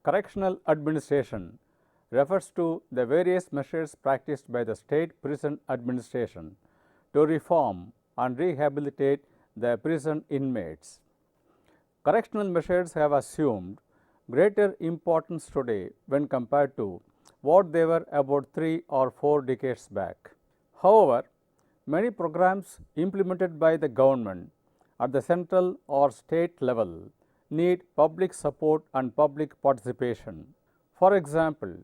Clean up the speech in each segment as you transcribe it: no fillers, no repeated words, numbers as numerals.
Correctional administration refers to the various measures practiced by the state prison administration to reform and rehabilitate the prison inmates. Correctional measures have assumed greater importance today when compared to what they were about 3 or 4 decades back. However, many programs implemented by the government at the central or state level need public support and public participation. For example,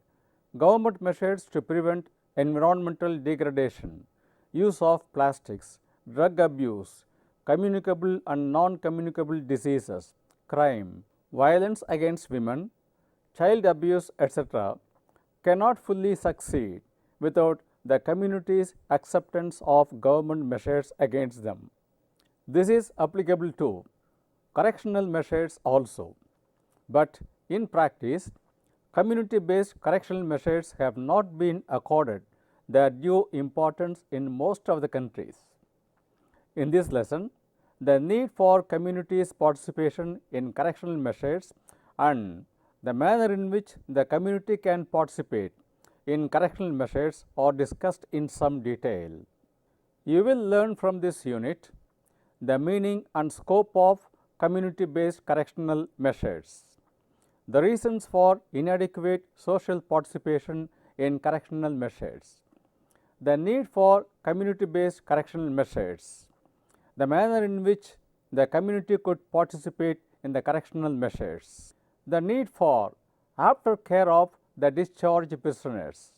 government measures to prevent environmental degradation, use of plastics, drug abuse, communicable and non-communicable diseases, crime, violence against women, child abuse, etc., cannot fully succeed without the community's acceptance of government measures against them. This is applicable to correctional measures also, but in practice, community-based correctional measures have not been accorded their due importance in most of the countries. In this lesson, the need for communities' participation in correctional measures and the manner in which the community can participate in correctional measures are discussed in some detail. You will learn from this unit the meaning and scope of community-based correctional measures, the reasons for inadequate social participation in correctional measures, the need for community-based correctional measures, the manner in which the community could participate in the correctional measures, the need for aftercare of the discharged prisoners,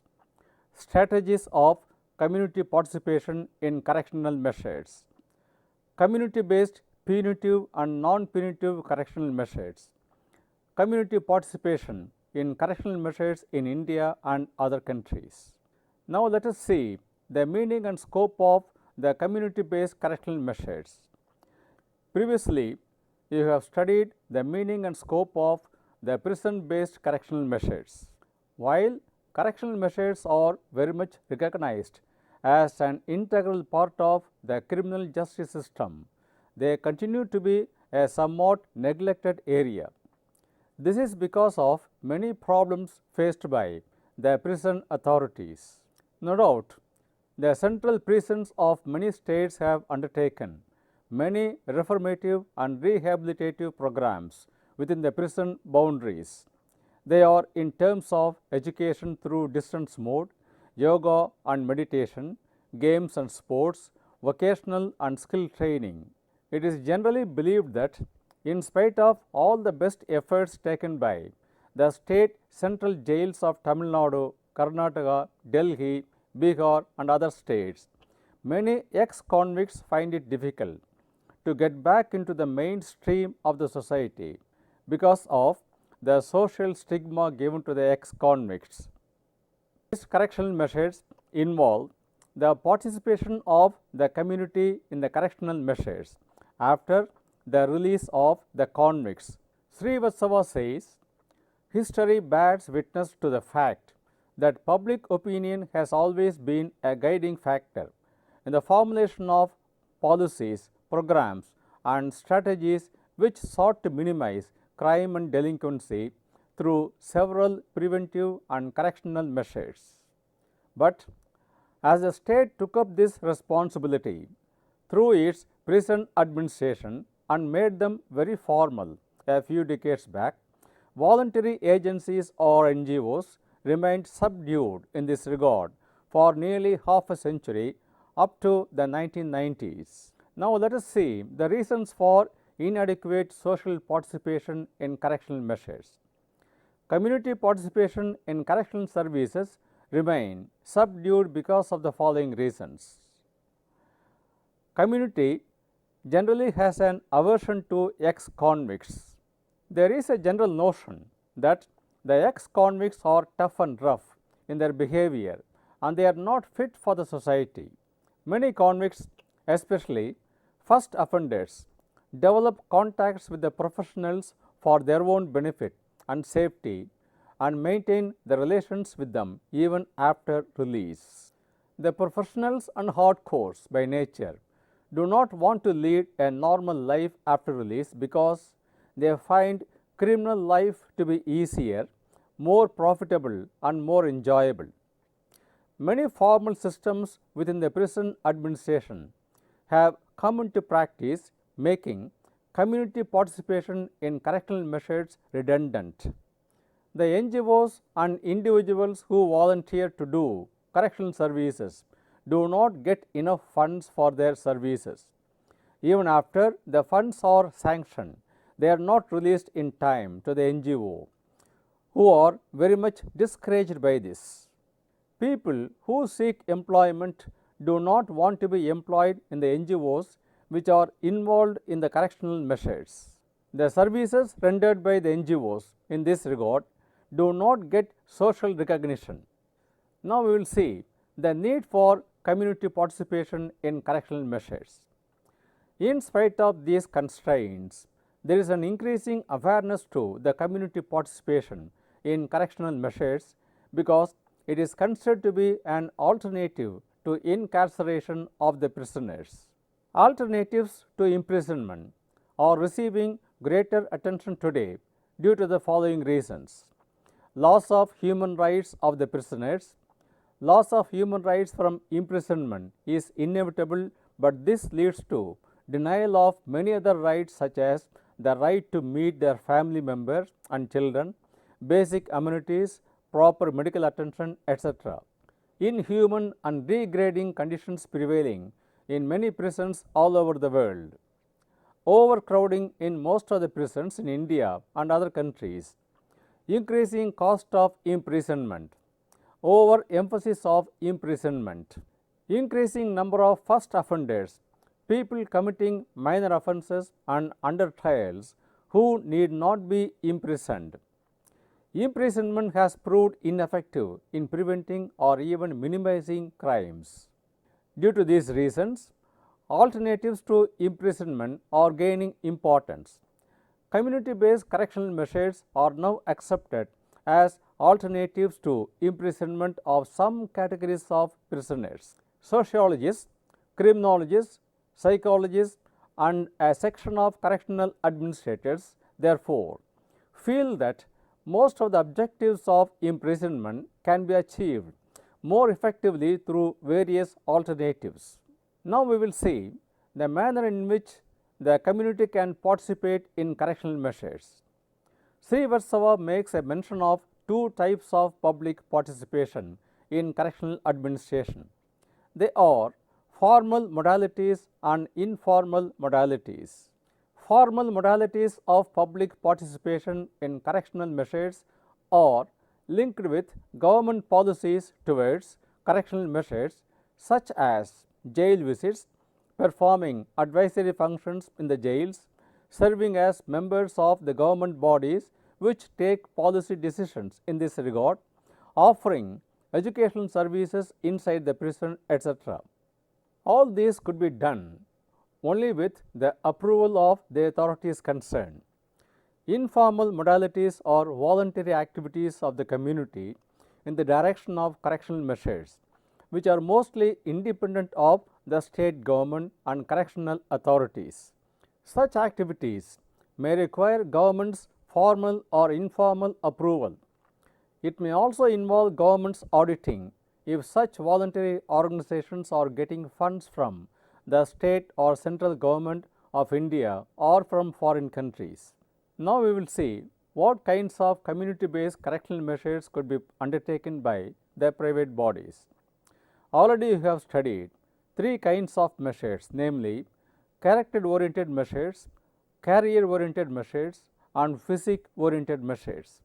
strategies of community participation in correctional measures, community-based punitive and non-punitive correctional measures, community participation in correctional measures in India and other countries. Now, let us see the meaning and scope of the community-based correctional measures. Previously, you have studied the meaning and scope of the prison-based correctional measures. While correctional measures are very much recognized as an integral part of the criminal justice system, they continue to be a somewhat neglected area. This is because of many problems faced by the prison authorities. No doubt, the central prisons of many states have undertaken many reformative and rehabilitative programs within the prison boundaries. They are in terms of education through distance mode, yoga and meditation, games and sports, vocational and skill training. It is generally believed that in spite of all the best efforts taken by the state central jails of Tamil Nadu, Karnataka, Delhi, Bihar and other states, many ex-convicts find it difficult to get back into the mainstream of the society because of the social stigma given to the ex-convicts. These correctional measures involve the participation of the community in the correctional measures after the release of the convicts. Srivastava says, history bears witness to the fact that public opinion has always been a guiding factor in the formulation of policies, programs and strategies which sought to minimize crime and delinquency through several preventive and correctional measures. But as the state took up this responsibility through its prison administration and made them very formal a few decades back, voluntary agencies or NGOs remained subdued in this regard for nearly half a century up to the 1990s. Now, let us see the reasons for inadequate social participation in correctional measures. Community participation in correctional services remain subdued because of the following reasons. Community generally has an aversion to ex-convicts. There is a general notion that the ex-convicts are tough and rough in their behavior and they are not fit for the society. Many convicts, especially first offenders, develop contacts with the professionals for their own benefit and safety and maintain the relations with them even after release. The professionals and hardcores by nature do not want to lead a normal life after release because they find criminal life to be easier, more profitable and more enjoyable. Many formal systems within the prison administration have come into practice, making community participation in correctional measures redundant. The NGOs and individuals who volunteer to do correctional services do not get enough funds for their services. Even after the funds are sanctioned, they are not released in time to the NGO, who are very much discouraged by this. People who seek employment do not want to be employed in the NGOs which are involved in the correctional measures. The services rendered by the NGOs in this regard do not get social recognition. Now we will see the need for community participation in correctional measures. In spite of these constraints, there is an increasing awareness to the community participation in correctional measures because it is considered to be an alternative to incarceration of the prisoners. Alternatives to imprisonment are receiving greater attention today due to the following reasons: loss of human rights of the prisoners. Loss of human rights from imprisonment is inevitable, but this leads to denial of many other rights such as the right to meet their family members and children, basic amenities, proper medical attention, etc. Inhuman and degrading conditions prevailing in many prisons all over the world. Overcrowding in most of the prisons in India and other countries. Increasing cost of imprisonment. Overemphasis of imprisonment. Increasing number of first offenders, people committing minor offences and under trials who need not be imprisoned. Imprisonment has proved ineffective in preventing or even minimizing crimes. Due to these reasons, alternatives to imprisonment are gaining importance. Community-based correctional measures are now accepted as alternatives to imprisonment of some categories of prisoners. Sociologists, criminologists, psychologists, and a section of correctional administrators, therefore, feel that most of the objectives of imprisonment can be achieved more effectively through various alternatives. Now we will see the manner in which the community can participate in correctional measures. Srivatsava makes a mention of two types of public participation in correctional administration. They are formal modalities and informal modalities. Formal modalities of public participation in correctional measures are linked with government policies towards correctional measures such as jail visits, performing advisory functions in the jails, serving as members of the government bodies which take policy decisions in this regard, offering educational services inside the prison, etc. All these could be done only with the approval of the authorities concerned. Informal modalities are voluntary activities of the community in the direction of correctional measures, which are mostly independent of the state government and correctional authorities. Such activities may require government's formal or informal approval. It may also involve government's auditing if such voluntary organizations are getting funds from the state or central government of India or from foreign countries. Now we will see what kinds of community-based correctional measures could be undertaken by the private bodies. Already you have studied three kinds of measures, namely character-oriented measures, career-oriented measures, and physique-oriented measures.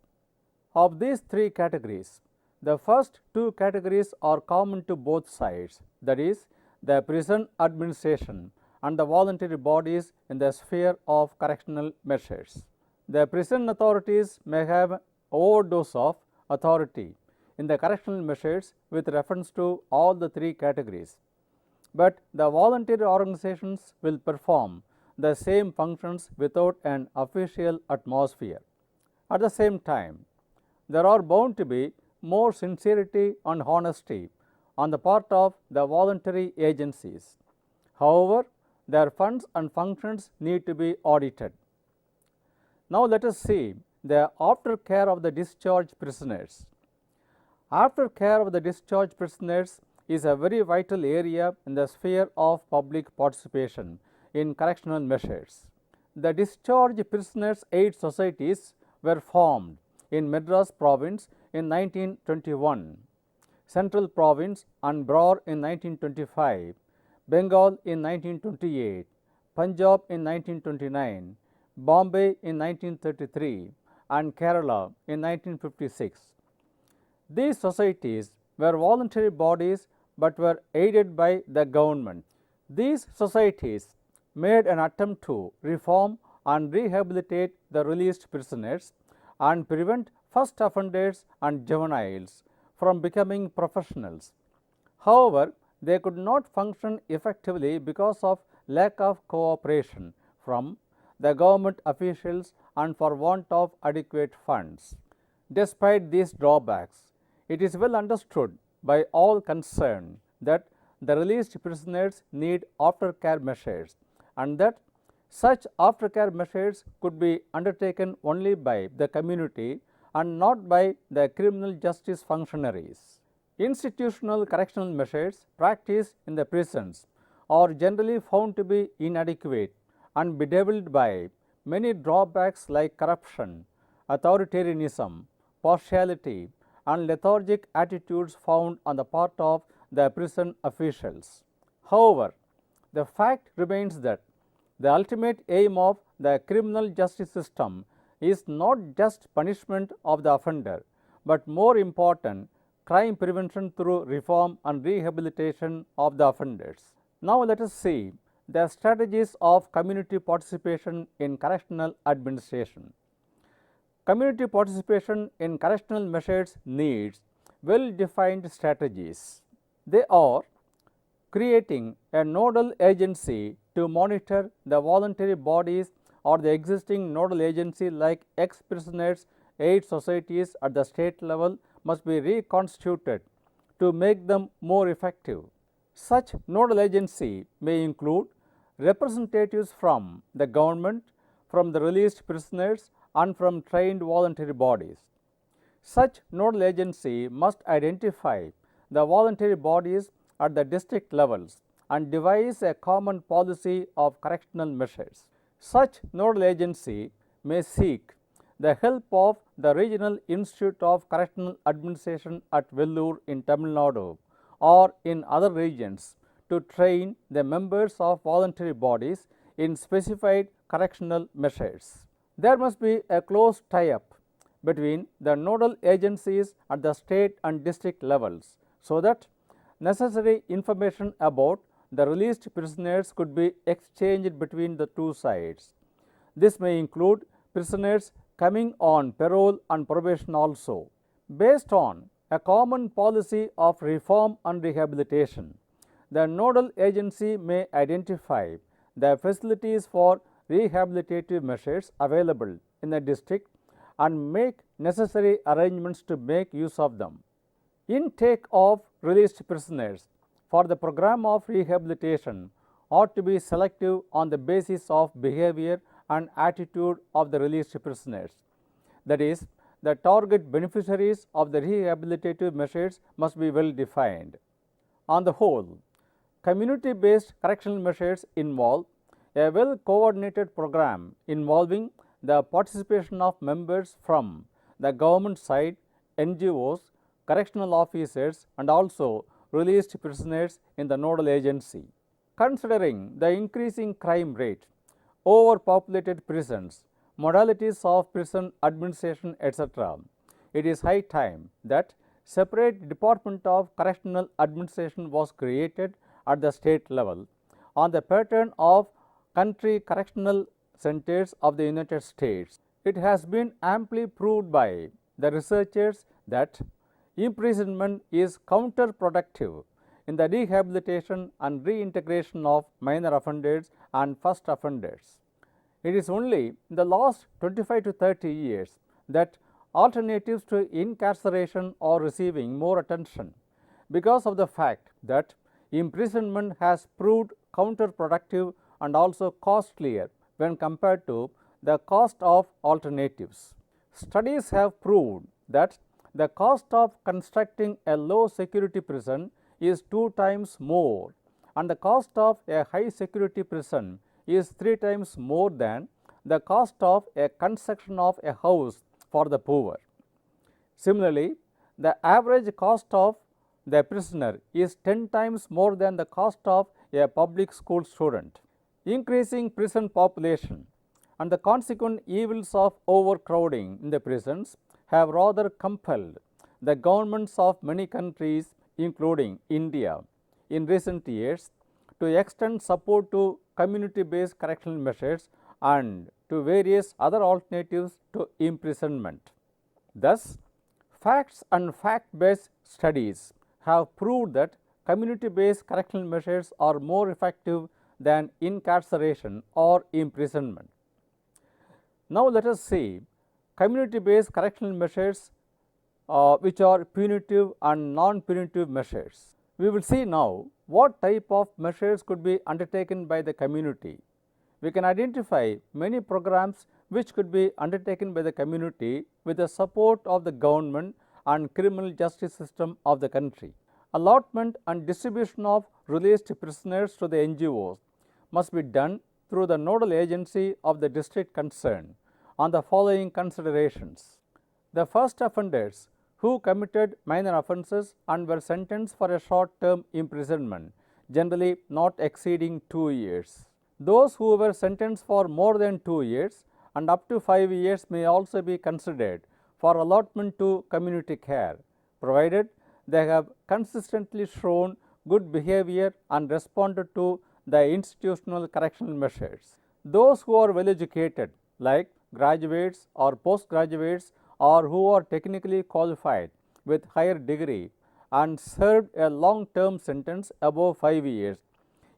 Of these three categories, the first two categories are common to both sides, that is, the prison administration and the voluntary bodies in the sphere of correctional measures. The prison authorities may have overdose of authority in the correctional measures with reference to all the three categories, but the voluntary organizations will perform the same functions without an official atmosphere. At the same time, there are bound to be more sincerity and honesty on the part of the voluntary agencies. However, their funds and functions need to be audited. Now let us see the aftercare of the discharged prisoners. Aftercare of the discharged prisoners is a very vital area in the sphere of public participation in correctional measures. The discharged prisoners' aid societies were formed in Madras province in 1921, Central province and Bror in 1925, Bengal in 1928, Punjab in 1929, Bombay in 1933 and Kerala in 1956. These societies were voluntary bodies but were aided by the government. These societies made an attempt to reform and rehabilitate the released prisoners and prevent first offenders and juveniles from becoming professionals. However, they could not function effectively because of lack of cooperation from the government officials and for want of adequate funds. Despite these drawbacks, it is well understood by all concerned that the released prisoners need aftercare measures and that such aftercare measures could be undertaken only by the community and not by the criminal justice functionaries. Institutional correctional measures practiced in the prisons are generally found to be inadequate and bedeviled by many drawbacks like corruption, authoritarianism, partiality, and lethargic attitudes found on the part of the prison officials. However, the fact remains that the ultimate aim of the criminal justice system is not just punishment of the offender, but more important, crime prevention through reform and rehabilitation of the offenders. Now let us see the strategies of community participation in correctional administration. Community participation in correctional measures needs well-defined strategies. They are creating a nodal agency to monitor the voluntary bodies or the existing nodal agency like ex-prisoners' aid societies at the state level must be reconstituted to make them more effective. Such nodal agency may include representatives from the government, from the released prisoners and from trained voluntary bodies. Such nodal agency must identify the voluntary bodies at the district levels and devise a common policy of correctional measures. Such nodal agency may seek the help of the Regional Institute of Correctional Administration at Vellore in Tamil Nadu or in other regions to train the members of voluntary bodies in specified correctional measures. There must be a close tie-up between the nodal agencies at the state and district levels so that necessary information about the released prisoners could be exchanged between the two sides. This may include prisoners coming on parole and probation also. Based on a common policy of reform and rehabilitation, the nodal agency may identify the facilities for rehabilitative measures available in the district and make necessary arrangements to make use of them. Intake of released prisoners for the program of rehabilitation ought to be selective on the basis of behavior and attitude of the released prisoners. That is, the target beneficiaries of the rehabilitative measures must be well defined. On the whole, community-based correctional measures involve a well-coordinated program involving the participation of members from the government side, NGOs, correctional officers and also released prisoners in the nodal agency. Considering the increasing crime rate, overpopulated prisons, modalities of prison administration, etc., it is high time that separate Department of Correctional Administration was created at the state level on the pattern of country correctional centers of the United States. It has been amply proved by the researchers that imprisonment is counterproductive in the rehabilitation and reintegration of minor offenders and first offenders. It is only in the last 25 to 30 years that alternatives to incarceration are receiving more attention because of the fact that imprisonment has proved counterproductive and also costlier when compared to the cost of alternatives. Studies have proved that the cost of constructing a low security prison is 2 times more, and the cost of a high security prison is 3 times more than the cost of a construction of a house for the poor. Similarly, the average cost of the prisoner is 10 times more than the cost of a public school student. Increasing prison population and the consequent evils of overcrowding in the prisons have rather compelled the governments of many countries, including India, in recent years to extend support to community-based correctional measures and to various other alternatives to imprisonment. Thus, facts and fact-based studies have proved that community-based correctional measures are more effective than incarceration or imprisonment. Now, let us see community-based correctional measures which are punitive and non-punitive measures. We will see now what type of measures could be undertaken by the community. We can identify many programs which could be undertaken by the community with the support of the government and criminal justice system of the country. Allotment and distribution of released prisoners to the NGOs must be done through the nodal agency of the district concerned on the following considerations. The first offenders who committed minor offences and were sentenced for a short term imprisonment, generally not exceeding 2 years. Those who were sentenced for more than 2 years and up to 5 years may also be considered for allotment to community care, provided they have consistently shown good behavior and responded to the institutional correctional measures. Those who are well educated, like graduates or postgraduates, or who are technically qualified with higher degree and served a long term sentence above 5 years,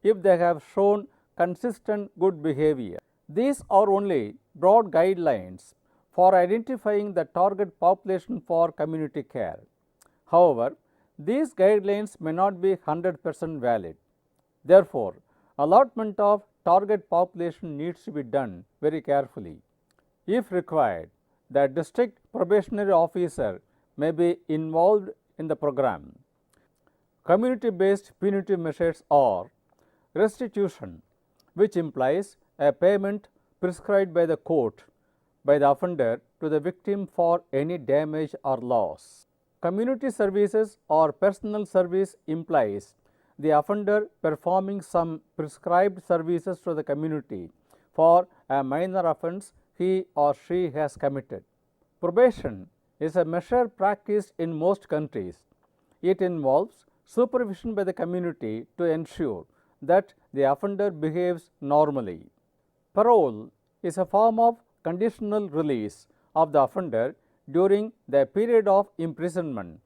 if they have shown consistent good behavior. These are only broad guidelines for identifying the target population for community care. However, these guidelines may not be 100% valid. Therefore, allotment of target population needs to be done very carefully. If required, the district probationary officer may be involved in the program. Community-based punitive measures are restitution, which implies a payment prescribed by the court by the offender to the victim for any damage or loss. Community services or personal service implies the offender performing some prescribed services to the community for a minor offence he or she has committed. Probation is a measure practiced in most countries. It involves supervision by the community to ensure that the offender behaves normally. Parole is a form of conditional release of the offender during the period of imprisonment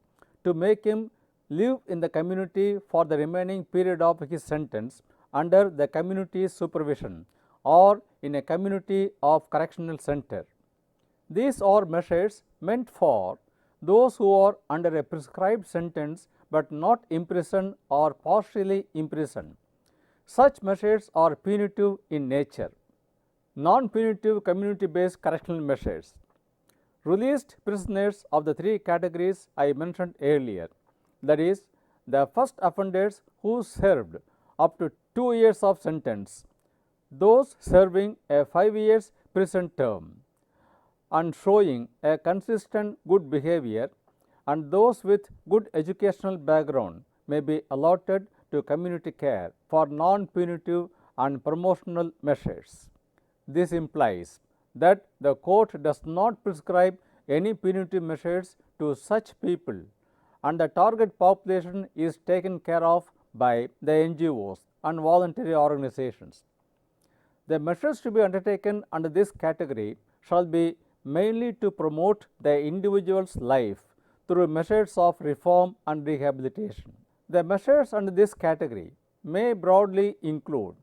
to make him live in the community for the remaining period of his sentence under the community's supervision or in a community of correctional center. These are measures meant for those who are under a prescribed sentence but not imprisoned or partially imprisoned. Such measures are punitive in nature. Non-punitive community-based correctional measures. Released prisoners of the 3 categories I mentioned earlier, that is, the first offenders who served up to 2 years of sentence, those serving a 5 years prison term and showing a consistent good behavior, and those with good educational background may be allotted to community care for non-punitive and promotional measures. This implies that the court does not prescribe any punitive measures to such people, and the target population is taken care of by the NGOs and voluntary organizations. The measures to be undertaken under this category shall be mainly to promote the individual's life through measures of reform and rehabilitation. The measures under this category may broadly include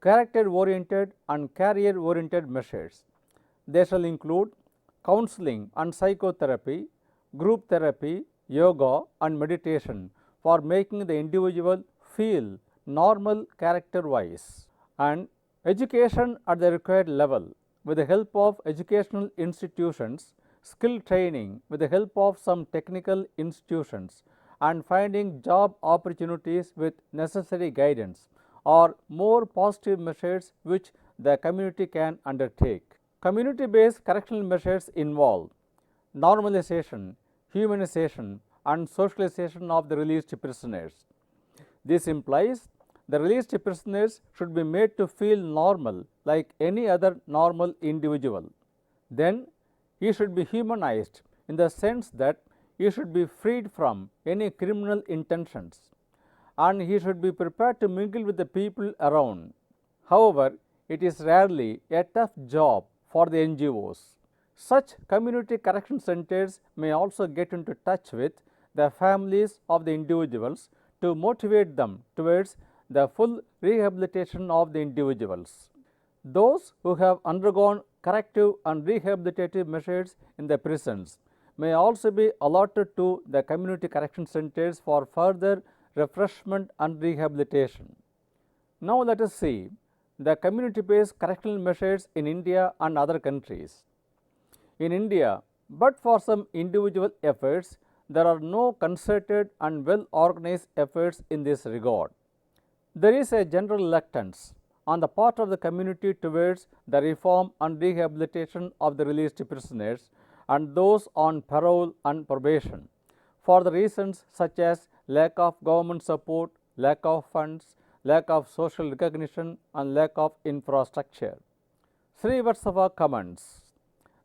character-oriented and career-oriented measures. They shall include counseling and psychotherapy, group therapy, yoga and meditation for making the individual feel normal character-wise, and education at the required level with the help of educational institutions, skill training with the help of some technical institutions, and finding job opportunities with necessary guidance are more positive measures which the community can undertake. Community-based correctional measures involve normalization, humanization, and socialization of the released prisoners. This implies the released prisoners should be made to feel normal like any other normal individual. Then he should be humanized in the sense that he should be freed from any criminal intentions and he should be prepared to mingle with the people around. However, it is rarely a tough job for the NGOs. Such community correction centers may also get into touch with the families of the individuals to motivate them towards the full rehabilitation of the individuals. Those who have undergone corrective and rehabilitative measures in the prisons may also be allotted to the community correction centers for further refreshment and rehabilitation. Now let us see the community-based correctional measures in India and other countries. In India, but for some individual efforts, there are no concerted and well-organized efforts in this regard. There is a general reluctance on the part of the community towards the reform and rehabilitation of the released prisoners and those on parole and probation for the reasons such as lack of government support, lack of funds, lack of social recognition, and lack of infrastructure. Srivatsava comments,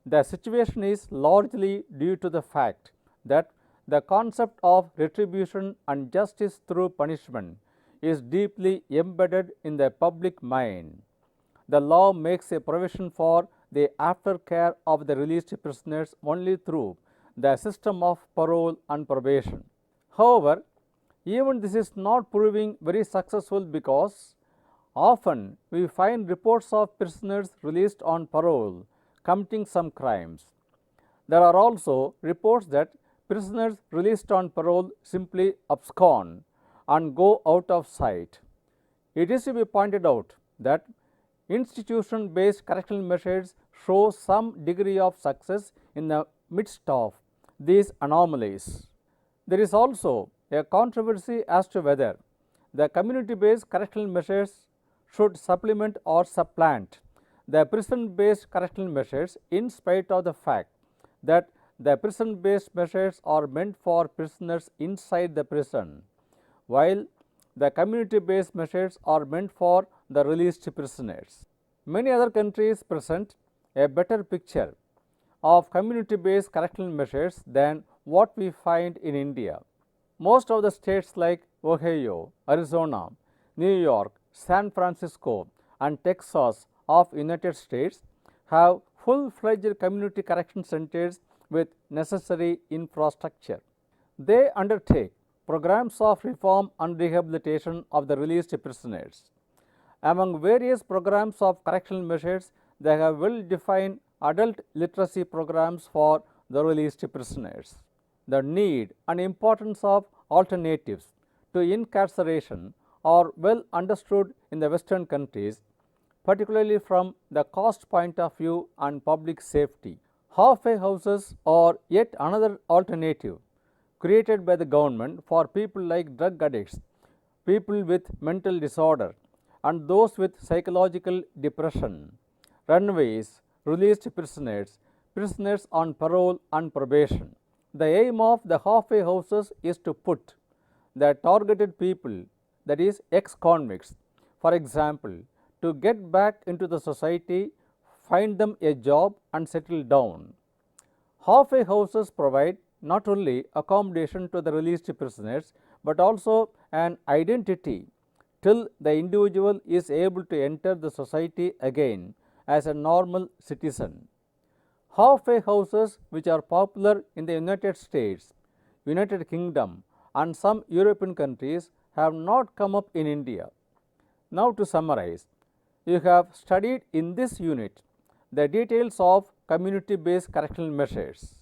the situation is largely due to the fact that the concept of retribution and justice through punishment is deeply embedded in the public mind. The law makes a provision for the aftercare of the released prisoners only through the system of parole and probation. However, even this is not proving very successful because often we find reports of prisoners released on parole committing some crimes. There are also reports that prisoners released on parole simply abscond and go out of sight. It is to be pointed out that institution-based correctional measures show some degree of success in the midst of these anomalies. There is also a controversy as to whether the community-based correctional measures should supplement or supplant the prison-based correctional measures in spite of the fact that the prison-based measures are meant for prisoners inside the prison, while the community-based measures are meant for the released prisoners. Many other countries present a better picture of community-based correctional measures than what we find in India. Most of the states like Ohio, Arizona, New York, San Francisco, and Texas of United States have full-fledged community correction centers with necessary infrastructure. They undertake programs of reform and rehabilitation of the released prisoners. Among various programs of correctional measures, they have well-defined adult literacy programs for the released prisoners. The need and importance of alternatives to incarceration are well understood in the Western countries, particularly from the cost point of view and public safety. Halfway houses are yet another alternative created by the government for people like drug addicts, people with mental disorder, and those with psychological depression, runaways, released prisoners, prisoners on parole and probation. The aim of the halfway houses is to put the targeted people, that is ex-convicts, for example, to get back into the society, find them a job and settle down. Halfway houses provide not only accommodation to the released prisoners but also an identity till the individual is able to enter the society again as a normal citizen. Halfway houses, which are popular in the United States, United Kingdom, and some European countries, have not come up in India. Now to summarize, you have studied in this unit the details of community-based correctional measures.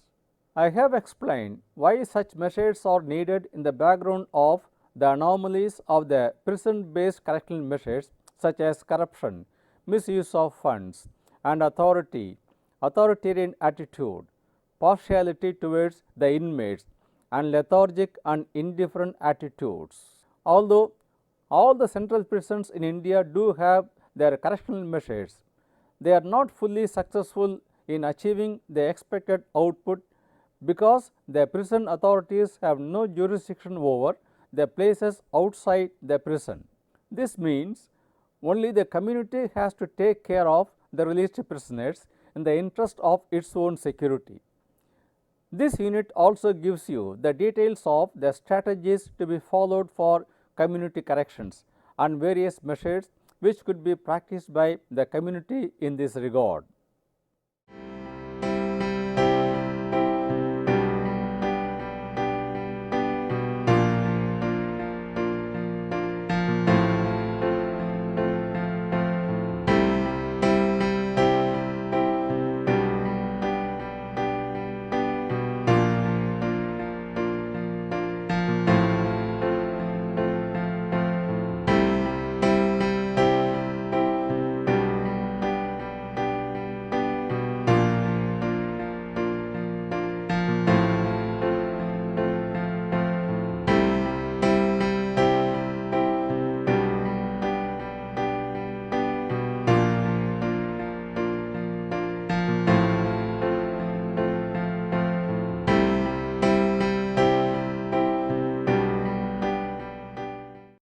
I have explained why such measures are needed in the background of the anomalies of the prison-based correctional measures such as corruption, misuse of funds, and authoritarian attitude, partiality towards the inmates, and lethargic and indifferent attitudes. Although all the central prisons in India do have their correctional measures, they are not fully successful in achieving the expected output because the prison authorities have no jurisdiction over the places outside the prison. This means only the community has to take care of the released prisoners in the interest of its own security. This unit also gives you the details of the strategies to be followed for community corrections and various measures which could be practiced by the community in this regard.